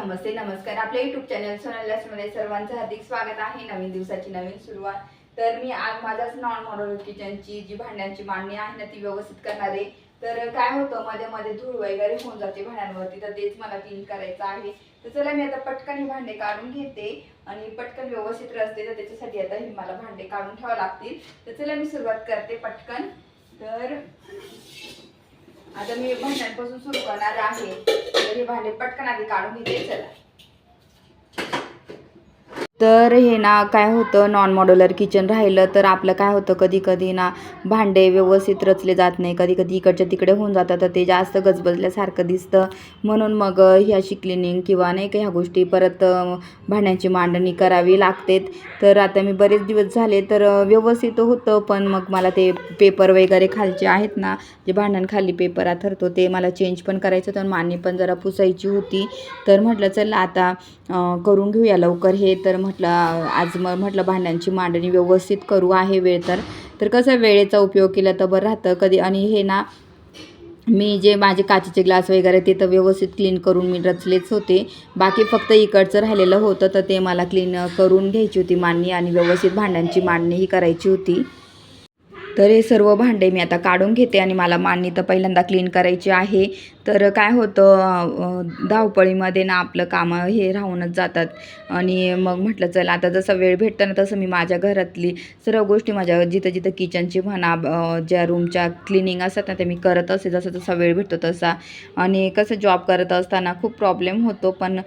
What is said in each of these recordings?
नमस्ते नमस्कार. आपल्या YouTube channel सोनालीमध्ये सर्वांचं हार्दिक स्वागत आहे. नवीन दिवसाची नवीन सुरुवात. तर मी आज माझ्याच नॉन मॉड्युलर किचनची जी भांड्यांची मांडणी आहे ना ती व्यवस्थित करणार आहे. तर काय होतं मध्ये मध्ये धूळ वगैरे होऊन जाते भांड्यांवरती, तर तेच मला क्लीन करायचं आहे. तर चला मी आता पटकन ही भांडे काढून घेते आणि पटकन व्यवस्थित रचते. तर त्याच्यासाठी आता ही मला भांडे काढून ठेवावं लागतील. तर चला मी सुरुवात करते पटकन. तर आता मी भांड्यांपासून सुरू करणार आहे. तर हे भांडे पटकन आधी काढून घेते. चला. तर हे ना काय होतं, नॉन मॉड्युलर किचन राहिलं तर आपलं काय होतं, कधी कधी ना भांडे व्यवस्थित रचले जात नाही, कधी कधी इकडच्या तिकडे होऊन जातात, तर ते जास्त गजबजल्यासारखं दिसतं. म्हणून मग ही अशी क्लिनिंग किंवा नाही का ह्या गोष्टी परत भांड्यांची मांडणी करावी लागते. तर आता मी बरेच दिवस झाले तर व्यवस्थित होतं, पण मग मला ते पेपर वगैरे खालचे आहेत ना, जे भांड्यांखाली पेपर आथरतो ते मला चेंज पण करायचं होतं, मांडणी पण जरा पुसायची होती. तर म्हटलं चला आता करून घेऊया लवकर हे. तर म्हटलं आज म्हटलं भांड्यांची मांडणी व्यवस्थित करू आहे. वेळ तर कसं वेळेचा उपयोग केला तर बरं राहतं कधी. आणि हे ना मी जे माझे काचेचे ग्लास वगैरे ते तर व्यवस्थित क्लीन करून मी रचलेच होते. बाकी फक्त इकडचं राहिलेलं होतं तर ते मला क्लीन करून घ्यायची होती मांडणी, आणि व्यवस्थित भांड्यांची मांडणीही करायची होती. तर हे सर्व भांडे मी आता काढून घेते आणि मला मांडणी तर पहिल्यांदा क्लीन करायची आहे. तर काय होतं, धावपळीमध्ये ना आपलं कामं हे राहूनच जातात. आणि मग म्हटलं चला आता जसा वेळ भेटतं ना तसं मी माझ्या घरातली सर्व गोष्टी, माझ्या जिथं जिथं किचनची म्हणा, ज्या रूमच्या क्लिनिंग असतात ना ते मी करत असते जसा जसा वेळ भेटतो तसा. आणि कसं जॉब करत असताना खूप प्रॉब्लेम होतो, पण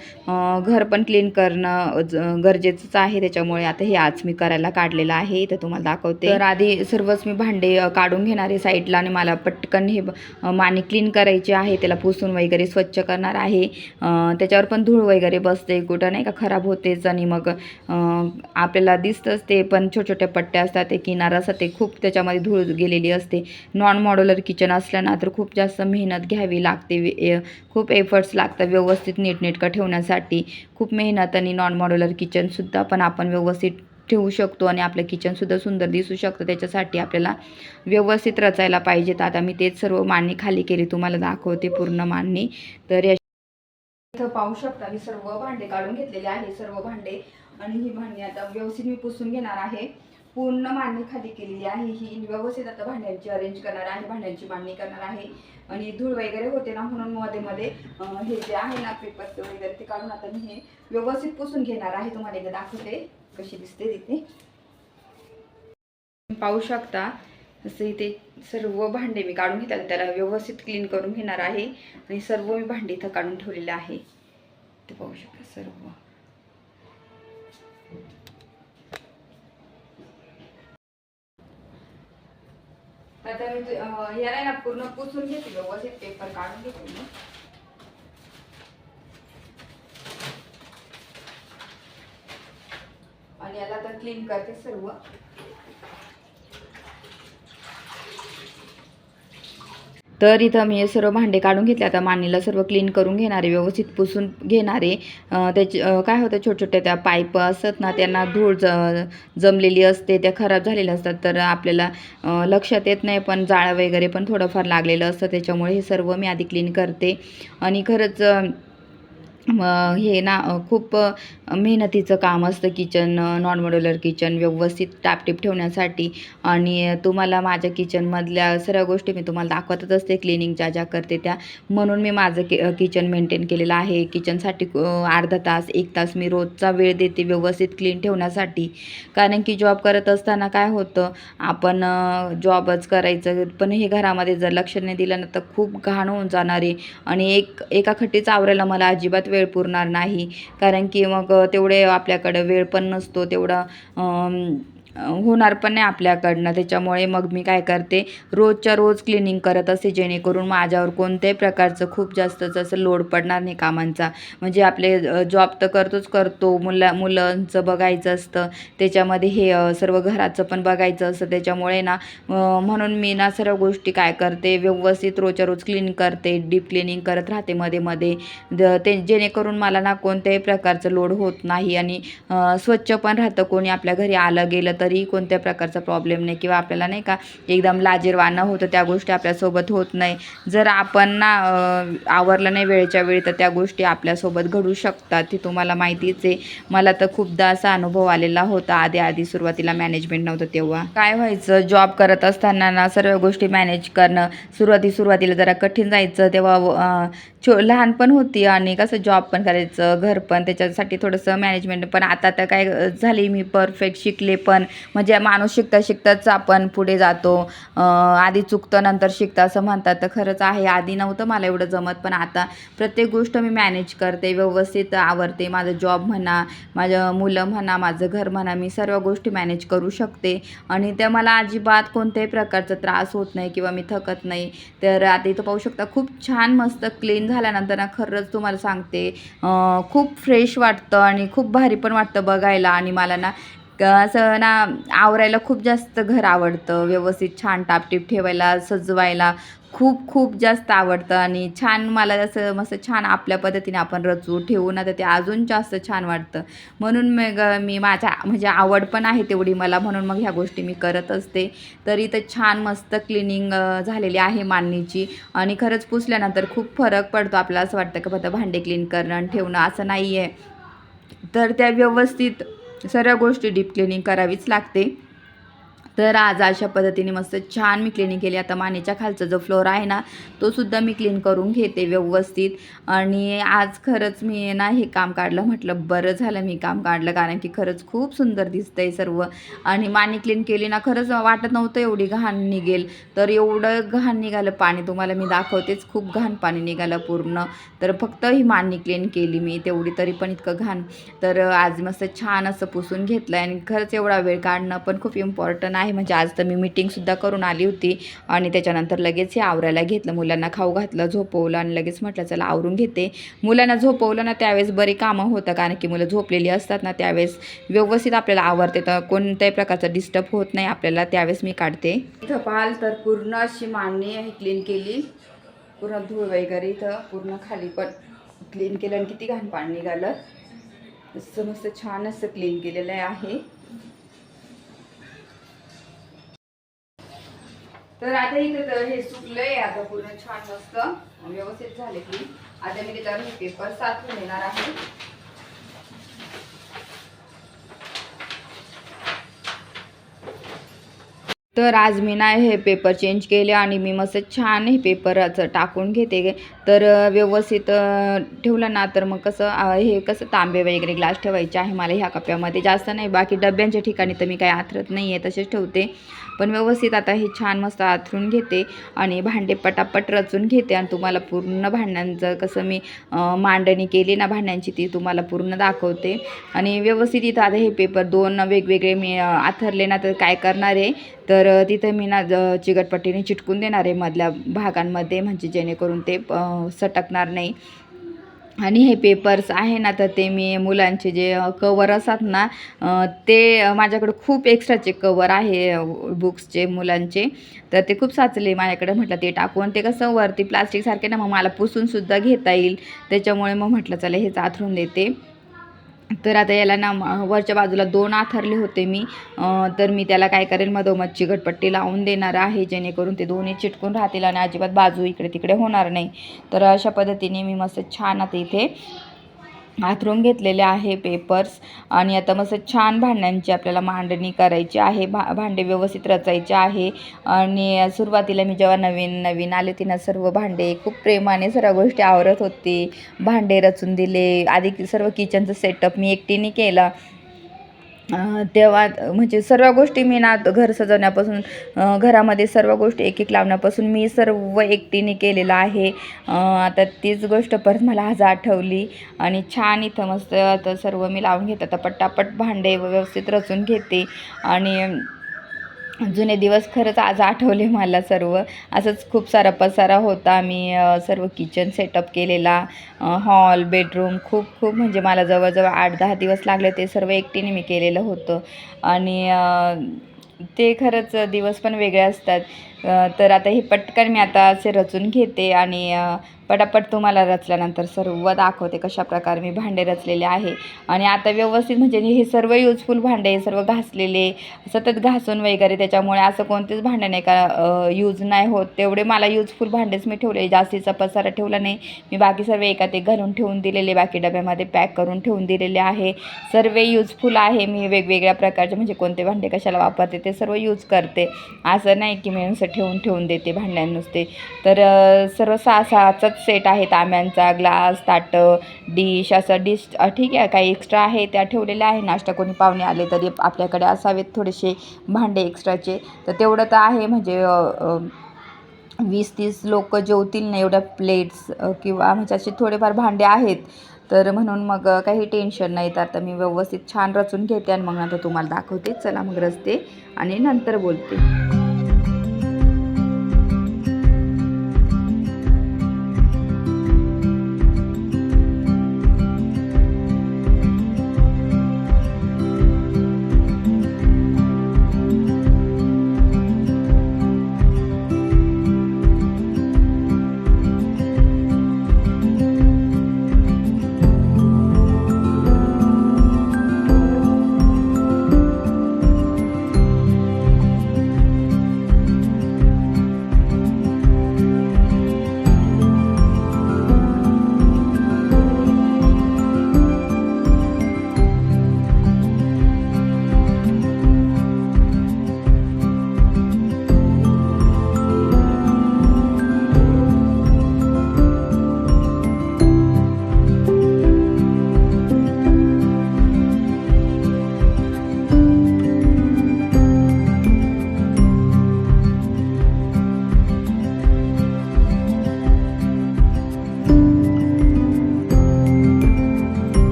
घर पण क्लीन करणं गरजेचंच आहे. त्याच्यामुळे आता हे आज मी करायला काढलेलं आहे, इथं तुम्हाला दाखवते. तर आधी सर्वच मी भांडे काढून घेणार आहे साईडला, आणि मला पटकन हे मांडणी क्लीन करायची आहे. त्याला पुसून वगैरे स्वच्छ करणार आहे. त्याच्यावर पण धूळ वगैरे बसते, कुठं नाही का खराब होतेच. आणि मग आपल्याला दिसतंच ते, पण छोट्या पट्ट्या असतात, ते किनार असतात, ते खूप त्याच्यामध्ये धूळ गेलेली असते. नॉन मॉड्युलर किचन असलं ना तर खूप जास्त मेहनत घ्यावी लागते, खूप एफर्ट्स लागतात व्यवस्थित नीटनेटकं ठेवण्यासाठी. खूप मेहनत. आणि नॉन मॉड्युलर किचनसुद्धा पण आपण व्यवस्थित ठेवू शकतो आणि आपलं किचनसुद्धा सुंदर दिसू शकतं. त्याच्यासाठी आपल्याला व्यवस्थित रचायला पाहिजेत. आता मी तेच सर्व मांडणी खाली केली, तुम्हाला दाखवते पूर्ण मांडणी. तर इथं पाहू शकता मी सर्व भांडे काढून घेतलेले आहे, सर्व भांडे. आणि ही भांडी आता व्यवस्थित मी पुसून घेणार आहे. पूर्ण मांडणी खाली केलेली आहे. ही व्यवस्थित आता भांड्यांची अरेंज करणार आहे, भांड्यांची मांडणी करणार आहे. आणि धूळ वगैरे होते ना, म्हणून मध्ये मध्ये हे जे आहे ना पेपर वगैरे ते काढून आता मी हे व्यवस्थित पुसून घेणार आहे. तुम्हाला एकदा दाखवते कशी दिसते तिथे. पाहू शकता असं इथे सर्व भांडे मी काढून घेतले, त्याला व्यवस्थित क्लीन करून घेणार आहे. आणि सर्व मी भांडी इथं काढून ठेवलेले आहे, ते पाहू शकता सर्व. आता मी याला ना पूर्ण पुसून घेते, व्यवस्थित पेपर काढून घेते मी. आणि याला आता क्लीन करते सर्व. तर इथं मी सर्व भांडे काढून घेतले. आता मांडणीला सर्व क्लीन करून घेणारे, व्यवस्थित पुसून घेणारे. त्याची काय होतं, छोट्या त्या पाईप असतात ना त्यांना धूळ जमलेली असते, त्या खराब झालेल्या असतात. तर आपल्याला लक्षात येत नाही, पण जाळं वगैरे पण थोडंफार लागलेलं असतं. त्याच्यामुळे हे सर्व मी आधी क्लीन करते. आणि खरंच हे ना खूप मेहनतीचं काम असतं किचन, नॉन मॉड्युलर किचन व्यवस्थित टापटीप ठेवण्यासाठी. आणि तुम्हाला माझ्या किचनमधल्या सर्व गोष्टी मी तुम्हाला दाखवतच असते, क्लिनिंग ज्या ज्या करते त्या. म्हणून मी माझं किचन मेंटेन केलेलं आहे. किचनसाठी अर्धा तास 1 तास मी रोजचा वेळ देते व्यवस्थित क्लीन ठेवण्यासाठी. कारण की जॉब करत असताना काय होतं, आपण जॉबच करायचं, पण हे घरामध्ये जर लक्ष नाही दिलं ना तर खूप घाण होऊन जाणार आहे. आणि एका खट्टीच आवरायला मला अजिबात वेळ पुरणार नाही, कारण की मग तेवढे आपल्याकडे वेळ पण नसतो, तेवढा होणार पण नाही आपल्याकडनं. त्याच्यामुळे मग मी काय करते, रोजच्या रोज क्लिनिंग करत असते, जेणेकरून माझ्यावर कोणत्याही प्रकारचं खूप जास्तच असं लोड पडणार नाही कामांचा. म्हणजे आपले जॉब तर करतो, मुलांचं बघायचं असतं, त्याच्यामध्ये हे सर्व घराचं पण बघायचं असतं. त्याच्यामुळे ना म्हणून मी ना सर्व गोष्टी काय करते, व्यवस्थित रोजच्या रोज क्लीन करते, डीप क्लिनिंग करत राहते मध्ये मध्ये. ते जेणेकरून मला ना कोणत्याही प्रकारचं लोड होत नाही. आणि स्वच्छ पण राहतं. कोणी आपल्या घरी आलं गेलं तरी कोणत्या प्रकारचा प्रॉब्लेम नाही किंवा आपल्याला नाही का एकदम लाजिरवाणं होतं, त्या गोष्टी आपल्यासोबत होत नाही. जर आपण ना आवरलं नाही वेळेच्या वेळी तर त्या गोष्टी आपल्यासोबत घडू शकतात. ते तुम्हाला माहितीच आहे. मला तर खूपदा असा अनुभव आलेला होता. आधी सुरुवातीला मॅनेजमेंट नव्हतं तेव्हा. काय व्हायचं, जॉब करत असताना ना सर्व गोष्टी मॅनेज करणं सुरुवातीला जरा कठीण जायचं. तेव्हा लहानपण होती आणि कसं जॉब पण करायचं, घर पण, त्याच्यासाठी थोडंसं मॅनेजमेंट. पण आता तर काय झाली, मी परफेक्ट शिकले पण. म्हणजे माणूस शिकताच आपण पुढे जातो. आधी चुकतं नंतर शिकतं असं म्हणतात, तर खरंच आहे. आधी नव्हतं मला एवढं जमत, पण आता प्रत्येक गोष्ट मी मॅनेज करते, व्यवस्थित आवरते. माझं जॉब म्हणा, माझं मुलं म्हणा, माझं घर म्हणा, मी सर्व गोष्टी मॅनेज करू शकते आणि त्या मला अजिबात कोणत्याही प्रकारचा त्रास होत नाही किंवा मी थकत नाही. तर आता इथं पाहू शकता, खूप छान मस्त क्लीन झाल्यानंतर ना खरंच तुम्हाला सांगते खूप फ्रेश वाटतं आणि खूप भारी पण वाटतं बघायला. आणि मला ना असं ना आवरायला खूप जास्त घर आवडतं, व्यवस्थित छान टापटीप ठेवायला, सजवायला खूप खूप जास्त आवडतं. आणि छान मला असं मस्त छान आपल्या पद्धतीने आपण रचू ठेवू ना, तर ते अजून जास्त छान वाटतं. म्हणून मग मी माझ्या म्हणजे आवड पण आहे तेवढी मला, म्हणून मग ह्या गोष्टी मी करत असते. तर इथं छान मस्त क्लिनिंग झालेली आहे मांडणीची आणि खरंच पुसल्यानंतर खूप फरक पडतो. आपल्याला असं वाटतं की फक्त भांडे क्लीन करणं आणि ठेवणं असं नाही आहे. तर त्या व्यवस्थित सर्व गोष्टी डीप क्लिनिंग करावीच लागते. तर आज अशा पद्धतीने मस्त छान मी क्लिनिंग केली. आता मानेच्या खालचा जो फ्लोर आहे ना, तो सुद्धा मी क्लीन करून घेते व्यवस्थित. आणि आज खरंच मी ना हे काम काढलं, म्हटलं बरं झालं मी काम काढलं, कारण की खरंच खूप सुंदर दिसतंय सर्व. आणि माने क्लीन केली ना, खरंच वाटत नव्हतं एवढी घाण निघेल, तर एवढं घाण निघालं पाणी. तुम्हाला मी दाखवतेच, खूप घाण पाणी निघालं पूर्ण. तर फक्त ही मांडणी क्लीन केली मी तेवढी, तरी पण इतकं घाण. तर आज मस्त छान असं पुसून घेतलं आणि खरंच एवढा वेळ काढणं पण खूप इम्पॉर्टंट आहे. म्हणजे आज तर मी मीटिंगसुद्धा करून आली होती आणि त्याच्यानंतर लगेच हे आवरायला घेतलं. मुलांना खाऊ घातलं, झोपवलं आणि लगेच म्हटलं चला आवरून घेते. मुलांना झोपवलं ना त्यावेळेस बरी कामं होतं, कारण की मुलं झोपलेली असतात ना त्यावेळेस व्यवस्थित आपल्याला आवरते, तर कोणत्याही प्रकारचा डिस्टर्ब होत नाही आपल्याला, त्यावेळेस मी काढते. इथं पाहाल तर पूर्ण अशी मांडणी क्लीन केली, पूर्ण धूळ वगैरे इथं पूर्ण खाली पण क्लीन केलं आणि किती घाण पाणी निघालं. मस्त छान असं क्लीन केलेलं आहे. तर आता इथं तर हे सुकलंय, आता पूर्ण छान मस्त व्यवस्थित झाले की आता मी त्याच्यावर हे पेपर साचून येणार आहे. तर आज मी ना हे पेपर चेंज केले आणि मी मस्त छान हे पेपरचं टाकून घेते. तर व्यवस्थित ठेवलं ना, तर मग कसं हे कसं तांबे वगैरे ग्लास ठेवायचे आहे मला ह्या कप्प्यामध्ये, जास्त नाही. बाकी डब्यांच्या ठिकाणी तर मी काही आथरत नाही आहे, तसेच ठेवते. पण व्यवस्थित आता हे छान मस्त आथरून घेते आणि भांडे पटापट रचून घेते. आणि तुम्हाला पूर्ण भांड्यांचं कसं मी मांडणी केली ना भांड्यांची, ती तुम्हाला पूर्ण दाखवते. आणि व्यवस्थित इथं आता हे पेपर 2 वेगवेगळे मी आथरले ना, तर काय करणार आहे, तर तिथे मी ना चिकटपट्टीने चिटकून देणार आहे मधल्या भागांमध्ये, म्हणजे जेणेकरून ते सटकणार नाही. आणि हे पेपर्स आहे ना, तर ते मी मुलांचे जे कवर असतात ना, ते माझ्याकडे खूप एक्स्ट्राचे कवर आहे बुक्सचे मुलांचे, तर ते खूप साचले माझ्याकडे. म्हटलं ते टाकून, ते कसं वरती प्लास्टिकसारखे ना, मग मला पुसूनसुद्धा घेता येईल, त्याच्यामुळे मग म्हटलं चला हेच आथरून देते. तर आता याला ना वरच्या बाजूला 2 आथरले होते मी, तर मी त्याला काय करेल, मधोमध चिकटपट्टी लावून देणार आहे, जेणेकरून ते दोन्ही चिटकून राहतील आणि अजिबात बाजू इकडे तिकडे होणार नाही. तर अशा पद्धतीने मी मस्त छान आता इथे आथरून घेतलेले आहे पेपर्स. आणि आता मस्त छान भांड्यांची आपल्याला मांडणी करायची आहे, भांडे व्यवस्थित रचायचे आहे. आणि सुरुवातीला मी जेव्हा नवीन नवीन आले होते ना, सर्व भांडे खूप प्रेमाने सर्व गोष्टी आवरत होते, भांडे रचून दिले. आधी सर्व किचनचं सेटअप मी एकटीने केला. तेव्हा म्हणजे सर्व गोष्टी मी ना घर सजवण्यापासून घरामध्ये सर्व गोष्टी एक एक लावण्यापासून मी सर्व एकटीने केलेलं आहे. आता तीच गोष्ट परत मला आज आठवली आणि छान इथं मस्त आता सर्व मी लावून घेते. आता पटापट भांडे व्यवस्थित रचून घेते. आणि जुने दिवस खरंच आज आठवले मला सर्व. असंच खूप सारा पसारा होता. मी सर्व किचन सेटअप केलेला, हॉल, बेडरूम खूप खूप म्हणजे मला जवळजवळ 8-10 दिवस लागले. ते सर्व एकटीने मी केलेलं होतं. आणि ते खरंच दिवस पण वेगळे असतात. तर आता हे पटकन मी आता असे रचून घेते आणि पटापट तुम्हाला रचल्यानंतर सर्व दाखवते कशा प्रकारे मी भांडे रचलेले आहे. आणि आता व्यवस्थित म्हणजे हे सर्व युजफुल भांडे, सर्व घासलेले, सतत घासून वगैरे, त्याच्यामुळे असं कोणतेच भांडे नाही का यूज नाही होत. तेवढे मला युजफुल भांडेच मी ठेवले, जास्तीचा पसारा ठेवला नाही मी. बाकी सर्व एकात एक घालून ठेवून दिलेले, बाकी डब्यामध्ये पॅक करून ठेवून दिलेले आहे. सर्व युजफुल आहे. मी वेगवेगळ्या प्रकारचे म्हणजे कोणते भांडे कशाला वापरते ते सर्व यूज करते. असं नाही की मी नुसतं ठेवून देते भांड्यां नुसते. तर सर्व 6-6च सेट आहे. तांब्यांचा, ग्लास, ताटं, डिश, असं डिश ठीक आहे. काही एक्स्ट्रा आहे त्या ठेवलेल्या आहे. नाश्ता कोणी पाहुणे आले तरी आपल्याकडे असावेत थोडेसे भांडे एक्स्ट्राचे. तर तेवढं तर आहे म्हणजे 20-30 लोक जेवतील ना एवढ्या प्लेट्स किंवा म्हणजे असे थोडेफार भांडे आहेत. तर म्हणून मग काही टेन्शन नाही. तर आता मी व्यवस्थित छान रचून घेते आणि मग नंतर तुम्हाला दाखवते. चला मग रचते आणि नंतर बोलते.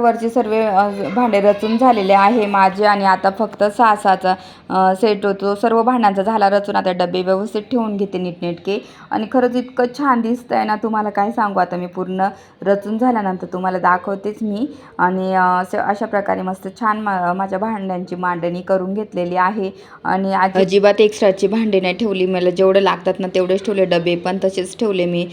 वरचे सर्व भांडे रचून झालेले आहे माझे. आणि आता फक्त 6-6चा सेट होतो. सर्व भांड्यांचा झाला रचून. आता डबे व्यवस्थित ठेवून घेते नीटनेटके. आणि खरंच इतकं छान दिसतं आहे ना, तुम्हाला काय सांगू. आता मी पूर्ण रचून झाल्यानंतर तुम्हाला दाखवतेच मी. आणि अशा प्रकारे मस्त छान माझ्या भांड्यांची मांडणी करून घेतलेली आहे. आणि अजिबात एक्स्ट्राची भांडे नाही ठेवली. मला जेवढं लागतात ना तेवढेच ठेवले. डबे पण तसेच ठेवले मी.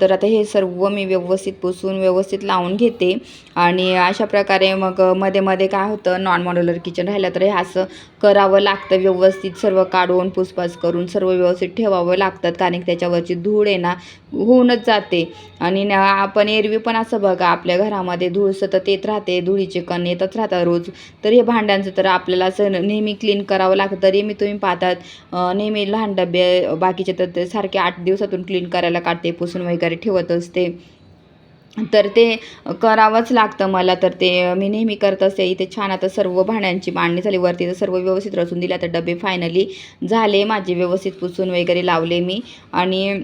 तर आता हे सर्व मी व्यवस्थित पुसून व्यवस्थित लावून घेते. आणि अशा प्रकारे मग मध्ये काय होतं, नॉन मॉड्युलर किचन राहिलं तर हे असं करावं लागतं. व्यवस्थित सर्व काढून पुसपास करून सर्व व्यवस्थित ठेवावं लागतात. कारण की त्याच्यावरची धूळ आहे ना होऊनच जाते. आणि आपण एरवी पण असं बघा, आपल्या घरामध्ये धूळ सतत येत राहते, धुळीचे कण येतच राहतात रोज. तर हे भांड्यांचं तर आपल्याला असं नेहमी क्लीन करावं लागतं. तरी मी तुम्ही पाहतात नेहमी लहान डबे बाकीचे तर ते सारखे 8 दिवसातून क्लीन करायला काढते, पुसून वगैरे ठेवत असते. तर ते करावंच लागतं मला. तर ते मी नेहमी करत असते. इथे छान आता सर्व भांड्यांची मांडणी झाली. वरती तर सर्व व्यवस्थित रचून दिले. आता डबे फायनली झाले माझे, व्यवस्थित पुसून वगैरे लावले मी. आणि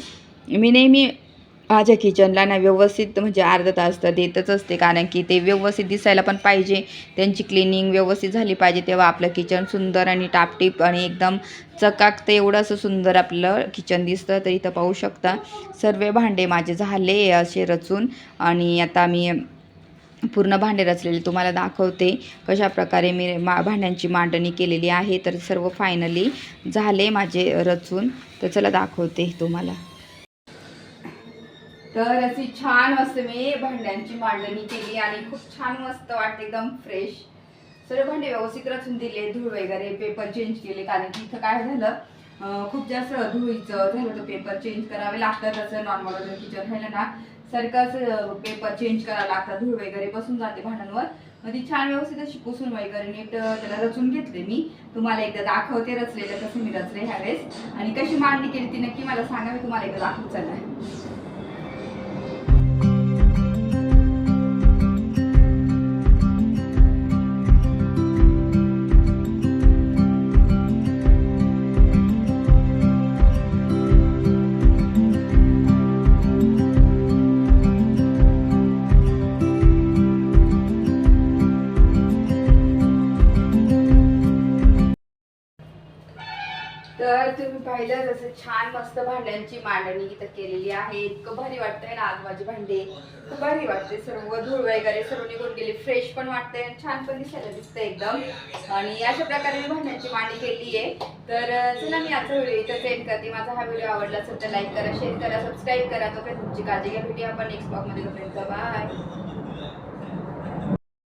मी नेहमी माझ्या किचनला ना व्यवस्थित म्हणजे अर्धा तास तर देतच असते. कारण की ते व्यवस्थित दिसायला पण पाहिजे, त्यांची क्लिनिंग व्यवस्थित झाली पाहिजे, तेव्हा आपलं किचन सुंदर आणि टापटीप आणि एकदम चकाकतं. एवढं असं सुंदर आपलं किचन दिसतं. तर इथं पाहू शकता सर्व भांडे माझे झाले असे रचून. आणि आता मी पूर्ण भांडे रचलेले तुम्हाला दाखवते कशा प्रकारे मी भांड्यांची मांडणी केलेली आहे. तर सर्व फायनली झाले माझे रचून. तर चला दाखवते तुम्हाला. तर अशी छान मस्त मी भांड्यांची मांडणी केली आणि खूप छान मस्त वाटते, एकदम फ्रेश. सर्व भांडे व्यवस्थित रचून दिले, धूळ वगैरे पेपर चेंज केले. कारण की इथं काय झालं, खूप जास्त धुळीचं झालं तर पेपर चेंज करावे लागतात. तसं नॉन मॉड्युलर किचन राहिलं ना सारखंच पेपर चेंज करावं लागतात, धूळ वगैरे बसून जाते भांड्यांवर. मग ती छान व्यवस्थित अशी पुसून वगैरे नीट त्याला रचून घेतले मी. तुम्हाला एकदा दाखवते रचलेलं कसं मी रचले ह्यावेळेस आणि कशी मांडणी केली ती नक्की मला सांगा. मी तुम्हाला एकदा दाखवत चाललंय. पाहिलं जसं छान मस्त भांड्यांची मांडणी इथं केलेली आहे. इतकं भारी वाटतंय ना आज माझी भांडी. खूप भारी वाटते. सर्व धूळ वगैरे सर्व निघून गेली. फ्रेश पण वाटते आणि छान पण दिसायला दिसतं एकदम. आणि अशा प्रकारे मी भांड्यांची मांडणी केली आहे. तर चला मी आजचा व्हिडिओ इथं सेंड करते. माझा हा व्हिडिओ आवडला असेल तर लाईक करा, शेअर करा, सबस्क्राईब करा. तोपर्यंत तुमची काळजी घ्या. भेटूया आपण नेक्स्ट ब्लॉगमध्ये. तोपर्यंत बाय.